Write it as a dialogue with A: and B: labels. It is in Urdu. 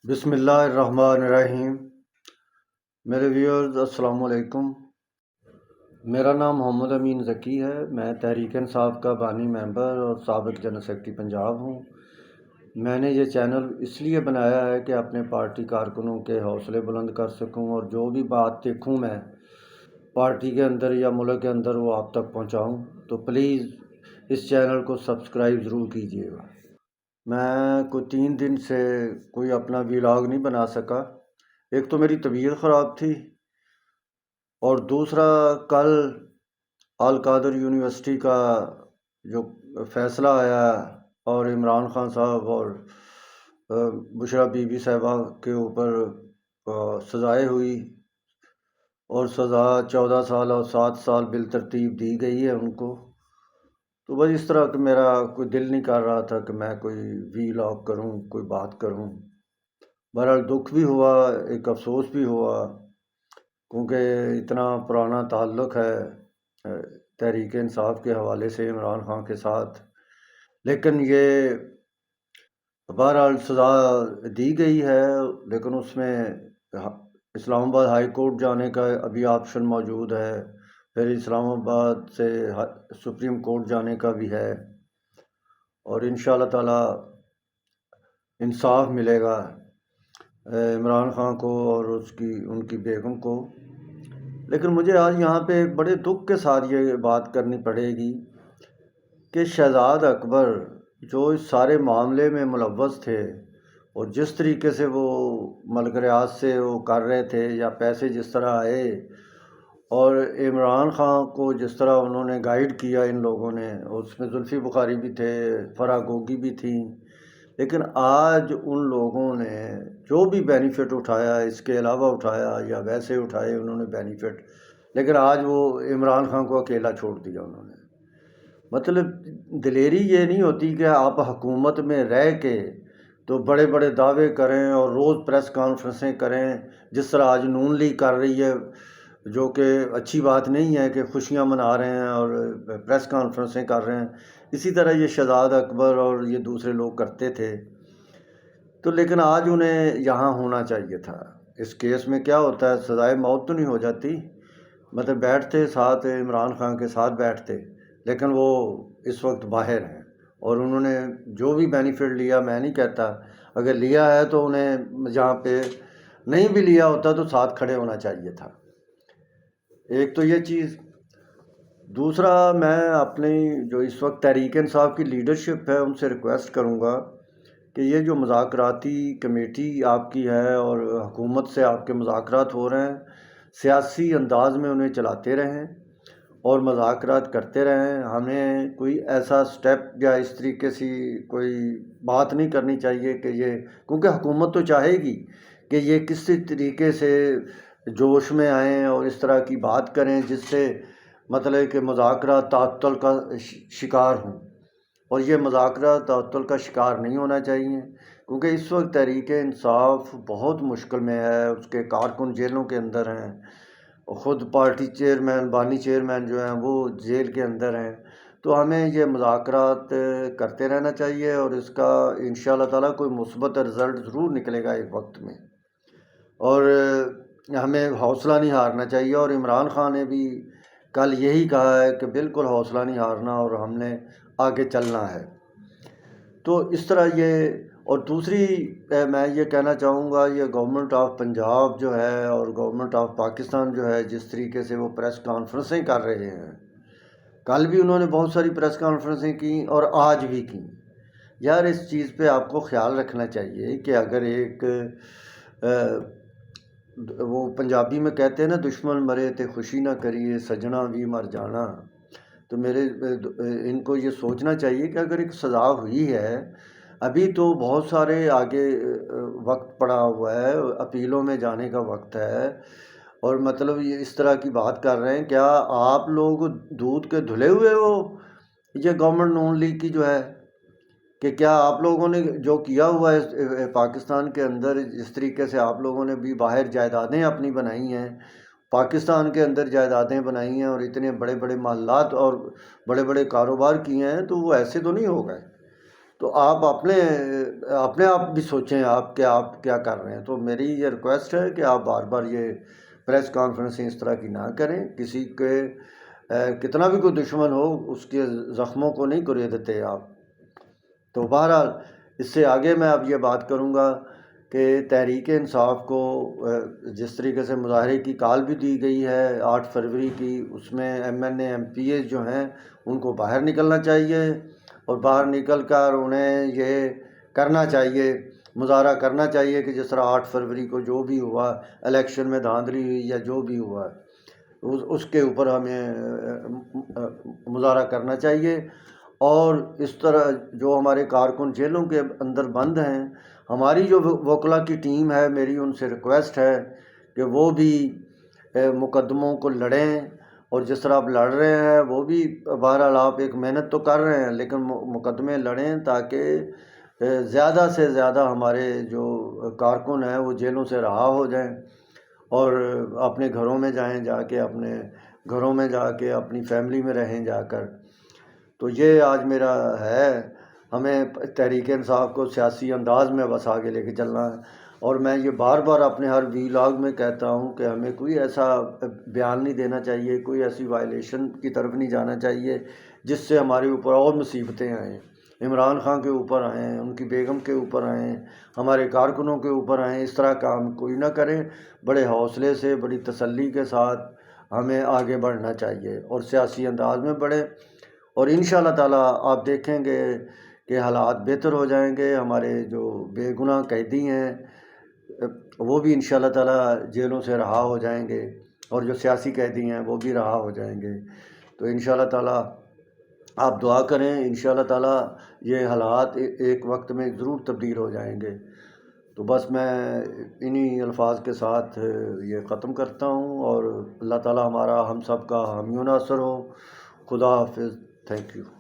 A: بسم اللہ الرحمن الرحیم۔ میرے ویورز السلام علیکم۔ میرا نام محمد امین ذکی ہے۔ میں تحریک انصاف کا بانی ممبر اور سابق جنرل سیکرٹری پنجاب ہوں۔ میں نے یہ چینل اس لیے بنایا ہے کہ اپنے پارٹی کارکنوں کے حوصلے بلند کر سکوں اور جو بھی بات دیکھوں میں پارٹی کے اندر یا ملک کے اندر وہ آپ تک پہنچاؤں، تو پلیز اس چینل کو سبسکرائب ضرور کیجیے گا۔ میں کوئی 3 دن سے کوئی اپنا ویلاگ نہیں بنا سکا۔ ایک تو میری طبیعت خراب تھی، اور دوسرا کل القادر یونیورسٹی کا جو فیصلہ آیا اور عمران خان صاحب اور بشرا بی بی صاحبہ کے اوپر سزائے ہوئی، اور سزا 14 سال اور 7 سال بالترتیب دی گئی ہے ان کو۔ تو بس اس طرح کہ میرا کوئی دل نہیں کر رہا تھا کہ میں کوئی ویلاگ کروں، کوئی بات کروں۔ بہرحال دکھ بھی ہوا، ایک افسوس بھی ہوا، کیونکہ اتنا پرانا تعلق ہے تحریک انصاف کے حوالے سے عمران خان کے ساتھ۔ لیکن یہ بہرحال سزا دی گئی ہے، لیکن اس میں اسلام آباد ہائی کورٹ جانے کا ابھی آپشن موجود ہے، پھر اسلام آباد سے سپریم کورٹ جانے کا بھی ہے، اور انشاءاللہ تعالی انصاف ملے گا عمران خان کو اور ان کی بیگم کو۔ لیکن مجھے آج یہاں پہ ایک بڑے دکھ کے ساتھ یہ بات کرنی پڑے گی کہ شہزاد اکبر جو اس سارے معاملے میں ملوث تھے، اور جس طریقے سے وہ ملک ریاض سے وہ کر رہے تھے یا پیسے جس طرح آئے، اور عمران خان کو جس طرح انہوں نے گائیڈ کیا ان لوگوں نے، اس میں زلفی بخاری بھی تھے، فرح گوگی بھی تھیں، لیکن آج ان لوگوں نے جو بھی بینیفٹ اٹھایا، اس کے علاوہ اٹھایا یا ویسے اٹھائے انہوں نے بینیفٹ، لیکن آج وہ عمران خان کو اکیلا چھوڑ دیا انہوں نے۔ مطلب دلیری یہ نہیں ہوتی کہ آپ حکومت میں رہ کے تو بڑے بڑے دعوے کریں اور روز پریس کانفرنسیں کریں، جس طرح آج نون لیگ کر رہی ہے، جو کہ اچھی بات نہیں ہے کہ خوشیاں منا رہے ہیں اور پریس کانفرنسیں کر رہے ہیں۔ اسی طرح یہ شہزاد اکبر اور یہ دوسرے لوگ کرتے تھے، تو لیکن آج انہیں یہاں ہونا چاہیے تھا۔ اس کیس میں کیا ہوتا ہے، سزائے موت تو نہیں ہو جاتی، مطلب بیٹھتے ساتھ عمران خان کے ساتھ بیٹھتے، لیکن وہ اس وقت باہر ہیں، اور انہوں نے جو بھی بینیفٹ لیا، میں نہیں کہتا اگر لیا ہے تو انہیں جہاں پہ نہیں بھی لیا ہوتا تو ساتھ کھڑے ہونا چاہیے تھا۔ ایک تو یہ چیز۔ دوسرا، میں اپنی جو اس وقت تحریک انصاف کی لیڈرشپ ہے ان سے ریکویسٹ کروں گا کہ یہ جو مذاکراتی کمیٹی آپ کی ہے اور حکومت سے آپ کے مذاکرات ہو رہے ہیں، سیاسی انداز میں انہیں چلاتے رہیں اور مذاکرات کرتے رہیں۔ ہمیں کوئی ایسا سٹیپ یا اس طریقے سے کوئی بات نہیں کرنی چاہیے کہ یہ، کیونکہ حکومت تو چاہے گی کہ یہ کسی طریقے سے جوش میں آئیں اور اس طرح کی بات کریں جس سے مطلب کہ مذاکرات تعطل کا شکار ہوں، اور یہ مذاکرات تعطل کا شکار نہیں ہونا چاہیے، کیونکہ اس وقت تحریک انصاف بہت مشکل میں ہے۔ اس کے کارکن جیلوں کے اندر ہیں، خود پارٹی چیئرمین، بانی چیئرمین جو ہیں وہ جیل کے اندر ہیں۔ تو ہمیں یہ مذاکرات کرتے رہنا چاہیے، اور اس کا انشاءاللہ تعالیٰ کوئی مثبت رزلٹ ضرور نکلے گا ایک وقت میں، اور ہمیں حوصلہ نہیں ہارنا چاہیے۔ اور عمران خان نے بھی کل یہی کہا ہے کہ بالکل حوصلہ نہیں ہارنا اور ہم نے آگے چلنا ہے۔ تو اس طرح یہ، اور دوسری میں یہ کہنا چاہوں گا، یہ گورنمنٹ آف پنجاب جو ہے اور گورنمنٹ آف پاکستان جو ہے، جس طریقے سے وہ پریس کانفرنسیں کر رہے ہیں، کل بھی انہوں نے بہت ساری پریس کانفرنسیں کی اور آج بھی کی۔ یار اس چیز پہ آپ کو خیال رکھنا چاہیے کہ اگر ایک وہ پنجابی میں کہتے ہیں نا، دشمن مرے تے خوشی نہ کریے، سجنا بھی مر جانا، تو ان کو یہ سوچنا چاہیے کہ اگر ایک سزا ہوئی ہے، ابھی تو بہت سارے آگے وقت پڑا ہوا ہے، اپیلوں میں جانے کا وقت ہے، اور مطلب یہ اس طرح کی بات کر رہے ہیں۔ کیا آپ لوگ دودھ کے دھلے ہوئے ہو یہ گورنمنٹ نون لیگ کی جو ہے، کہ کیا آپ لوگوں نے جو کیا ہوا ہے پاکستان کے اندر، جس طریقے سے آپ لوگوں نے بھی باہر جائیدادیں اپنی بنائی ہیں، پاکستان کے اندر جائیدادیں بنائی ہیں اور اتنے بڑے بڑے محلات اور بڑے بڑے کاروبار کیے ہیں، تو وہ ایسے تو نہیں ہو گئے۔ تو آپ اپنے آپ بھی سوچیں آپ کہ آپ کیا کر رہے ہیں. تو میری یہ ریکویسٹ ہے کہ آپ بار بار یہ پریس کانفرنسیں اس طرح کی نہ کریں. کسی کے کتنا بھی کوئی دشمن ہو اس کے زخموں کو نہیں گریدتے آپ. تو بہرحال اس سے آگے میں اب یہ بات کروں گا کہ تحریک انصاف کو جس طریقے سے مظاہرے کی کال بھی دی گئی ہے 8 فروری کی، اس میں MNA MPA جو ہیں ان کو باہر نکلنا چاہیے، اور باہر نکل کر انہیں یہ کرنا چاہیے، مظاہرہ کرنا چاہیے کہ جس طرح 8 فروری کو جو بھی ہوا، الیکشن میں دھاندلی ہوئی یا جو بھی ہوا، اس کے اوپر ہمیں مظاہرہ کرنا چاہیے. اور اس طرح جو ہمارے کارکن جیلوں کے اندر بند ہیں، ہماری جو وکلا کی ٹیم ہے، میری ان سے ریکویسٹ ہے کہ وہ بھی مقدموں کو لڑیں. اور جس طرح آپ لڑ رہے ہیں وہ بھی بہرحال آپ ایک محنت تو کر رہے ہیں، لیکن مقدمے لڑیں تاکہ زیادہ سے زیادہ ہمارے جو کارکن ہیں وہ جیلوں سے رہا ہو جائیں اور اپنے گھروں میں جائیں، جا کے اپنے گھروں میں جا کے اپنی فیملی میں رہیں جا کر. تو یہ آج میرا ہے. ہمیں تحریک انصاف کو سیاسی انداز میں بس آگے لے کے چلنا ہے. اور میں یہ بار بار اپنے ہر ویلاگ میں کہتا ہوں کہ ہمیں کوئی ایسا بیان نہیں دینا چاہیے، کوئی ایسی وائلیشن کی طرف نہیں جانا چاہیے جس سے ہمارے اوپر اور مصیبتیں آئیں. عمران خان کے اوپر آئیں، ان کی بیگم کے اوپر آئیں، ہمارے کارکنوں کے اوپر آئیں. اس طرح کام کوئی نہ کریں. بڑے حوصلے سے، بڑی تسلی کے ساتھ ہمیں آگے بڑھنا چاہیے اور سیاسی انداز میں بڑھیں. اور انشاءاللہ تعالیٰ آپ دیکھیں گے کہ حالات بہتر ہو جائیں گے. ہمارے جو بے گناہ قیدی ہیں وہ بھی انشاءاللہ تعالیٰ جیلوں سے رہا ہو جائیں گے، اور جو سیاسی قیدی ہیں وہ بھی رہا ہو جائیں گے. تو انشاءاللہ تعالیٰ آپ دعا کریں، انشاءاللہ تعالیٰ یہ حالات ایک وقت میں ضرور تبدیل ہو جائیں گے. تو بس میں انہی الفاظ کے ساتھ یہ ختم کرتا ہوں، اور اللہ تعالیٰ ہمارا ہم سب کا حامی و ناصر ہو. خدا حافظ. Thank you.